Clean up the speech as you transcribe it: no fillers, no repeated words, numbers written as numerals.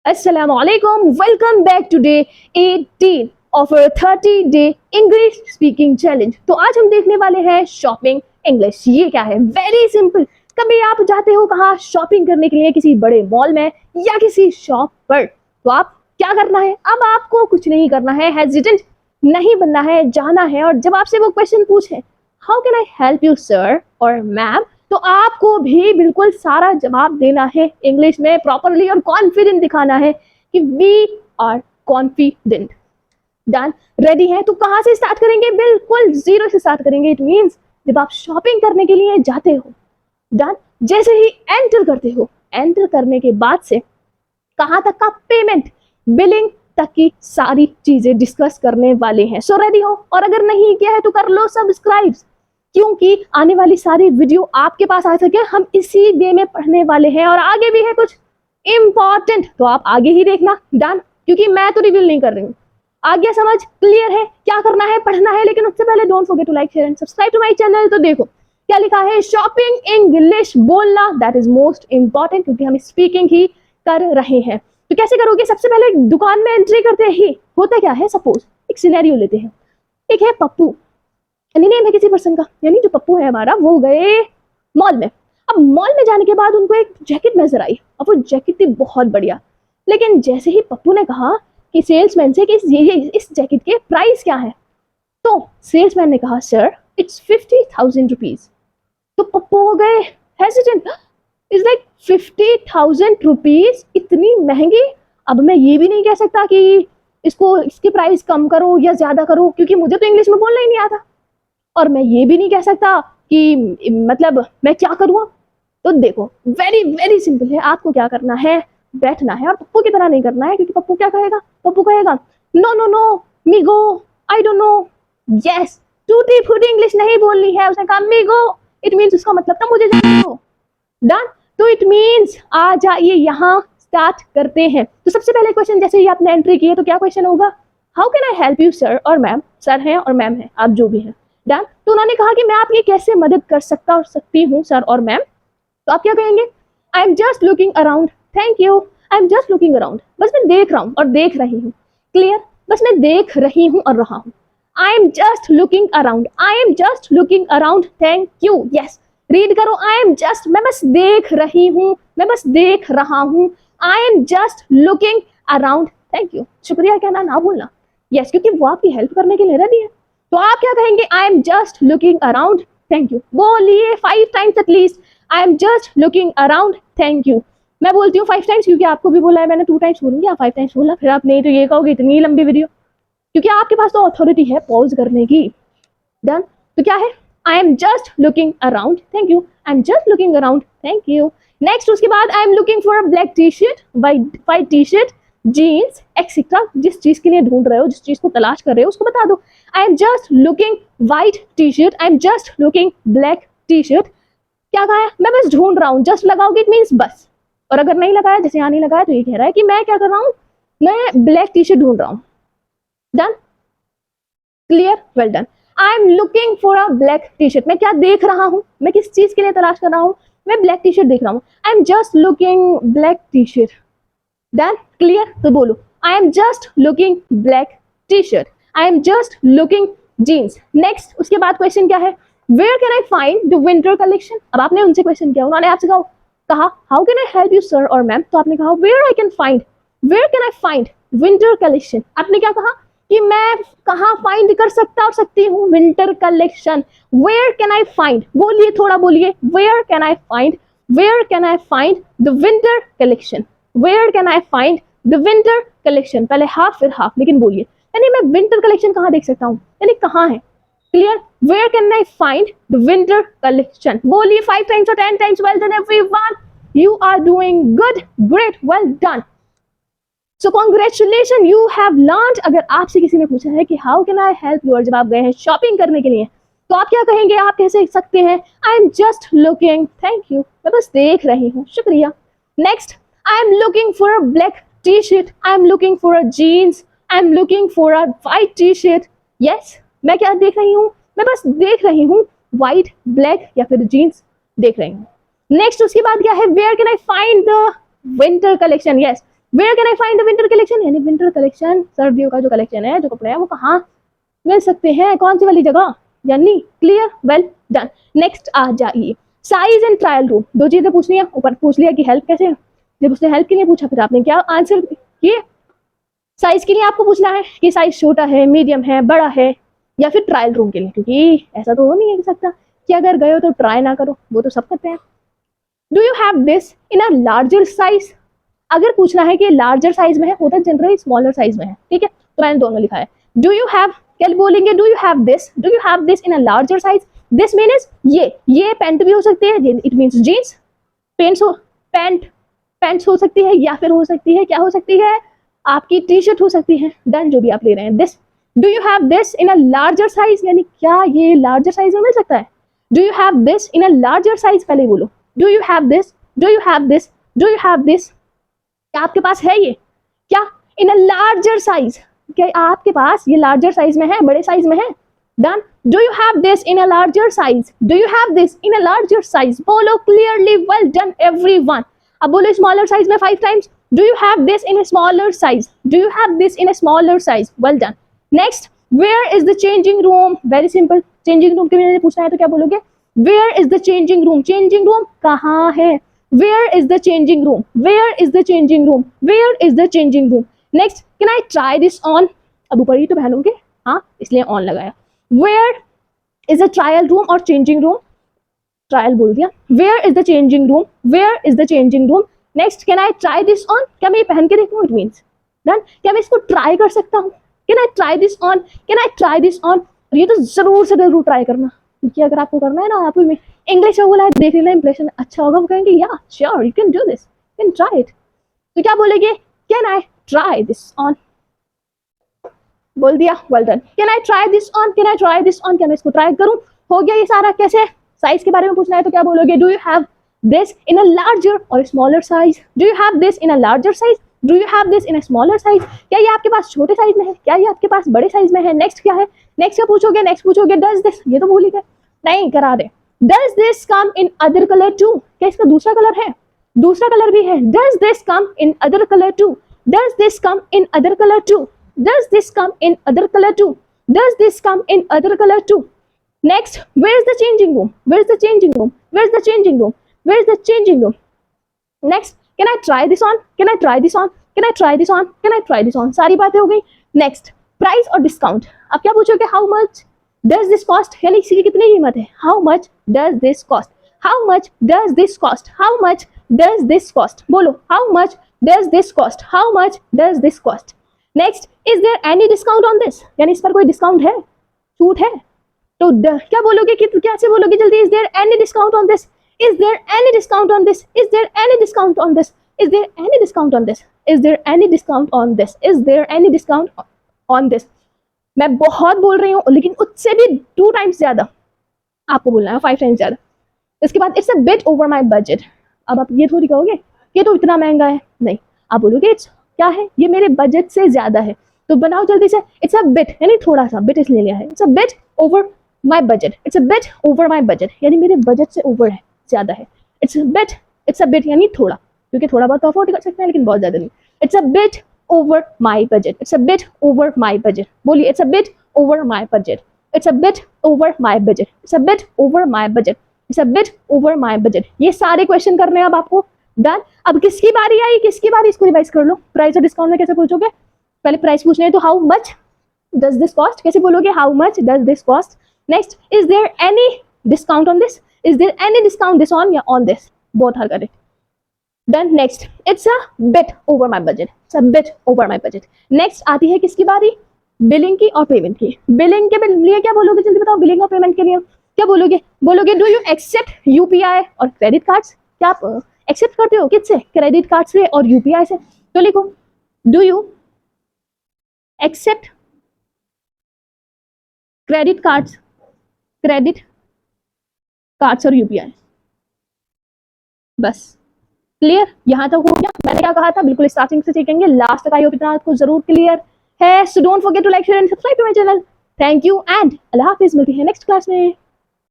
Assalamualaikum. Welcome back to day 18 of our 30-day English speaking challenge. तो आज हम देखने वाले हैं शॉपिंग इंग्लिश. ये क्या है? Very simple. कभी आप जाते हो कहाँ शॉपिंग करने के लिए, किसी बड़े मॉल में या किसी शॉप पर, तो आप क्या करना है? अब आपको कुछ नहीं करना है, हेजिटेंट नहीं बनना है, जाना है और जब आपसे वो क्वेश्चन पूछे how can I help you sir और मैम, तो आपको भी बिल्कुल सारा जवाब देना है इंग्लिश में प्रॉपरली और कॉन्फिडेंट दिखाना है कि we are confident. Done? Ready है? तो कहाँ से स्टार्ट करेंगे? बिल्कुल जीरो से स्टार्ट करेंगे. इट मीन्स जब आप शॉपिंग करने के लिए जाते हो, डन, जैसे ही एंटर करते हो, एंटर करने के बाद से कहाँ तक का पेमेंट, बिलिंग तक की सारी चीजें डिस्कस करने वाले हैं. सो रेडी हो? और अगर नहीं किया है तो कर लो सब्सक्राइब, क्योंकि आने वाली सारी वीडियो आपके पास आ सके. हम इसी वे में पढ़ने वाले हैं और आगे भी है कुछ इंपॉर्टेंट, तो आप आगे ही देखना. डन? क्योंकि मैं तो रिवील नहीं कर रही हूँ. आगे समझ क्लियर है? क्या करना है? पढ़ना है. लेकिन उससे पहले don't forget to like, share and subscribe to my channel. तो देखो क्या लिखा है, शॉपिंग इंग्लिश बोलना, दैट इज मोस्ट इंपॉर्टेंट, क्योंकि हम स्पीकिंग ही कर रहे हैं. तो कैसे करोगे? सबसे पहले दुकान में एंट्री करते ही होता क्या है, सपोज एक सिनेरियो लेते हैं. एक है पप्पू, यानी नेम है किसी पर्सन का, यानी जो पप्पू है हमारा, वो गए मॉल में. अब मॉल में जाने के बाद उनको एक जैकेट नजर आई और वो जैकेट थी बहुत बढ़िया. लेकिन जैसे ही पप्पू ने कहा कि सेल्समैन से कि इस जैकेट के प्राइस क्या है, तो सेल्समैन ने कहा सर इट्स 50,000 रुपीज. तो पप्पू हो गए हेजिटेंट. इज लाइक 50,000 रुपीज, इतनी महंगी. अब मैं ये भी नहीं कह सकता कि इसकी प्राइस कम करो या ज्यादा करो, क्योंकि मुझे तो इंग्लिश में बोलना ही नहीं आता. और मैं ये भी नहीं कह सकता कि मतलब मैं क्या करूँ. तो देखो वेरी वेरी सिंपल है. आपको क्या करना है? बैठना है. और पप्पू की तरह नहीं करना है, क्योंकि पप्पू क्या कहेगा? पप्पू कहेगा नो नो नो मीगो, आई डोंट नो. यस, टूटी फूटी इंग्लिश नहीं बोलनी है. उसने कहा मीगो, इट मीन्स उसका मतलब था मुझे जानते हो. डन? तो इट मीन्स आ जाइए, यहाँ स्टार्ट करते हैं. तो सबसे पहले क्वेश्चन, जैसे ही आपने एंट्री की है तो क्या क्वेश्चन होगा? How can I help you sir और मैम. सर हैं और मैम है, आप जो भी हैं. डन? तो उन्होंने कहा कि मैं आपकी कैसे मदद कर सकता और सकती हूँ सर और मैम. तो आप क्या कहेंगे? आई am just looking around, thank you. I am just looking around, बस मैं देख रहा हूँ और देख रही हूँ. क्लियर? बस मैं देख रही हूँ और रहा हूँ. I am just looking around, I am just looking around, thank you. Yes, read करो. आई एम जस्ट, मैं बस देख रही हूँ, मैं बस देख रहा हूँ. I am just looking around, thank you. शुक्रिया कहना ना भूलना. यस, क्योंकि वो आपकी हेल्प करने के लिए रेडी है. तो आप क्या कहेंगे? आई am just looking around, thank you. बोलिए 5 times at least. I am just looking around, thank you. मैं बोलती हूँ 5 टाइम्स, क्योंकि आपको भी बोला है मैंने 2 टाइम्स बोलूंगी, आप 5 टाइम्स बोलना. फिर आप नहीं तो ये कहोगे इतनी लंबी वीडियो, क्योंकि आपके पास तो अथॉरिटी है पॉज करने की. डन? तो क्या है? I am just looking around, thank you. I am just looking around, thank you. Next, उसके बाद I am looking for a black T shirt, white T shirt, jeans etcetera. जिस चीज के लिए ढूंढ रहे हो, जिस चीज को तलाश कर रहे हो, उसको बता दो. आई am just looking white T shirt, I am just looking black T shirt. क्या कहा है? मैं बस ढूंढ रहा हूँ. जस्ट लगाओगे इट मीन्स बस. और अगर नहीं लगाया, जैसे यहाँ नहीं लगाया, तो ये कह रहा है कि मैं क्या कर रहा हूँ? मैं ब्लैक टी शर्ट ढूंढ रहा हूँ. Done? Clear? Well done. I am looking for a black T shirt. मैं क्या देख रहा हूँ? मैं किस चीज के लिए तलाश कर रहा हूँ? मैं ब्लैक टी शर्ट देख रहा हूँ. I am just looking black T shirt. Done? Clear? तो बोलो I am just looking black T shirt. I am just looking jeans. Next, उसके बाद क्वेश्चन क्या है? Where can I find the winter collection. अब आपने उनसे क्वेश्चन किया, उन्होंने आपसे कहा how can I help you sir और मैम. तो आपने कहा where I can find, where can I find winter collection. आपने क्या कहा कि मैं कहाँ फाइंड कर सकता और सकती हूँ winter collection. Where can I find, बोलिए, थोड़ा बोलिए. Where can I find, where can I find the winter collection. Where can I find the winter collection. पहले हाफ फिर हाफ, लेकिन बोलिए. यानी मैं विंटर कलेक्शन कहाँ देख सकता हूँ, यानी कहाँ है. Clear? Where can I find the winter collection. बोलिए 5 टाइम्स और 10 times. Well done everyone, you are doing good, great, well done. So congratulation, you have learned. अगर आपसे किसी ने पूछा है कि how can I help you, और जब आप गए हैं शॉपिंग करने के लिए, तो आप क्या कहेंगे? आप कैसे सकते हैं? I am just looking, thank you. मैं बस देख रही हूँ, शुक्रिया. Next, I am looking for a black T shirt, I am looking for a jeans, I am looking for a white T shirt. Yes, मैं क्या देख रही हूँ? मैं बस देख रही हूँ व्हाइट, ब्लैक या फिर जीन्स देख रही हूँ. नेक्स्ट, उसके बाद क्या है? Where can I find the winter collection. Yes, where can I find the winter collection, यानी विंटर कलेक्शन, सर्दियों का जो कलेक्शन है, जो कपड़े हैं, वो कहाँ मिल सकते हैं, कौन सी वाली जगह, यानी क्लियर, वेल डन। नेक्स्ट आ जाइए, साइज एंड ट्रायल रूम, दो चीजें पूछनी है, ऊपर पूछ लिया कि हेल्प कैसे, जब उसने हेल्प के लिए पूछा फिर आपने क्या आंसर किए। साइज के लिए आपको पूछना है कि साइज छोटा है, मीडियम है, बड़ा है, या फिर ट्रायल रूम के लिए, क्योंकि ऐसा तो हो नहीं है सकता कि अगर गए हो तो ट्राई ना करो, वो तो सब करते हैं। Do you have this in a larger size, अगर पूछना है कि लार्जर साइज में है, होता जनरली स्मॉलर साइज में है, ठीक है, तो मैंने दोनों लिखा है। डू यू हैव, क्या बोलेंगे, do you have this in a larger size, this means ये पैंट भी हो सकती है, इट मीन्स जीन्स, पैंट्स हो सकती है, या फिर हो सकती है, क्या हो सकती है, आपकी टी शर्ट हो सकती है, डन, जो भी आप ले रहे हैं। This, do you have this in a larger size, यानी क्या ये लार्जर साइज में मिल सकता है। Do you have this in a larger size, पहले बोलो, do you have this, do you have this, do you have this, क्या आपके पास है ये, क्या इन अ लार्जर साइज, क्या आपके पास ये लार्जर साइज में है, बड़े साइज में है, done. Do you have this in a larger size, do you have this in a larger size, बोलो क्लियरली, वेल डन एवरीवन। अब बोलो स्मॉलर साइज में 5 times, do you have this in a smaller size, do you have this in a smaller size, well done. Next, where is the changing room, very simple, changing room के लिए पूछना है तो क्या बोलोगे, where is the changing room, changing room कहाँ है, where is the changing room, where is the changing room, where is the changing room। next, can I try this on, अब ऊपर ही तो पहनोगे, हाँ इसलिए on लगाया। where is the trial room और changing room, trial बोल दिया, where is the changing room, where is the changing room। next, can I try this on, क्या मैं ये पहन के देखूँ, it means डन, क्या मैं इसको ट्राई कर सकता हूँ, can I try this on, can I try this on, ये तो जरूर से जरूर ट्राई करना, क्योंकि अगर आपको करना है ना, आप में इंग्लिश में बोला है, देख लेना इंप्रेशन अच्छा होगा, वो कहेंगे या sure you can do this, can try it, तो क्या बोलेंगे, can I try this on, बोल दिया, well done. Can I try this on, can I try this on, क्या मैं इसको ट्राई करूं, हो गया ये सारा। कैसे, साइज के बारे में पूछना है तो क्या बोलोगे, do you have this in a larger और smaller size, do you have this in a larger size, do you have this in a smaller size, क्या ये आपके पास छोटे साइज में है, क्या ये आपके पास बड़े साइज में है। नेक्स्ट क्या है, नेक्स्ट क्या पूछोगे, नेक्स्ट पूछोगे डज दिस, ये तो भूल ही गए, नहीं करा दे, does this come in other colour too, क्या इसका दूसरा कलर है, दूसरा कलर भी है, does this come in other colour too, does this come in other colour too, does this come in other color too, does this come in other color too। next, where is the changing room, where is the changing room, where is the changing room, where is the changing room। next, can I try this on, can I try this on, can I try this on, can I try this on, सारी बातें हो गई। next, price और discount, अब क्या पूछोगे, how much does this cost, यानी इसी की कितनी कीमत है, how much does this cost, how much does this cost, how much does this cost, बोलो how much does this cost, how much does this cost। Next, is there any discount on this, यानी इस पर कोई discount है, छूट है, तो क्या बोलोगे, कि कैसे बोलोगे जल्दी, is there any discount on this, is there any discount on this, is there any discount on this, is there any discount on this, is there any discount on this, is there any discount on this. मैं बहुत बोल रही हूँ, लेकिन उससे भी 2 times ज्यादा आपको बोलना है, 5 टाइम्स ज्यादा। इसके बाद it's a bit over my budget, अब आप ये थोड़ी कहोगे ये तो इतना महंगा है, नहीं, आप बोलोगे इट्स क्या है, ये मेरे बजट से ज्यादा है, तो बनाओ जल्दी से, इट्स अ बिट, यानी थोड़ा सा, बिट इसलिए लिया है, it's a bit over my budget, it's a bit over my budget, यानी मेरे बजट से ओवर है, ज्यादा है, इट्स अ बिट यानी थोड़ा, क्योंकि थोड़ा बहुत तो अफोर्ड कर सकते हैं, लेकिन बहुत ज्यादा नहीं, it's a bit over my budget, it's a bit over my budget, बोलिए it's a bit over my budget, it's a bit over my budget, it's a bit over my budget, it's a bit over my budget. ये सारे question करने हैं अब आपको, done. अब किसकी बारी आई, किसकी बारी, इसको रिवाइज कर लो। प्राइस और डिस्काउंट में कैसे पूछोगे, पहले प्राइस पूछना है तो how much does this cost, कैसे बोलोगे, how much does this cost. Next, is there any discount on this, is there any discount this on या on this, both are correct, done. Next, it's a bit over my budget, it's a bit over my budget. Next आती है किसकी बारी, billing की और payment की। Billing के लिए क्या बोलोगे, जल्दी बताओ, बिलिंग और पेमेंट के लिए क्या बोलोगे, बोलोगे डू यू एक्सेप्ट यूपीआई और क्रेडिट कार्ड्स, क्या आप एक्सेप्ट करते हो, किससे, क्रेडिट कार्ड से और यूपीआई से, तो लिखो do you accept credit cards और यूपीआई, बस क्लियर, यहां तक हो गया। मैंने क्या कहा था, बिल्कुल स्टार्टिंग से सीखेंगे, लास्ट तक आई होप इतना आपको जरूर क्लियर है। So don't forget to like share and subscribe to my channel. Thank you and अल्लाह हाफिज, मिलती है नेक्स्ट क्लास में।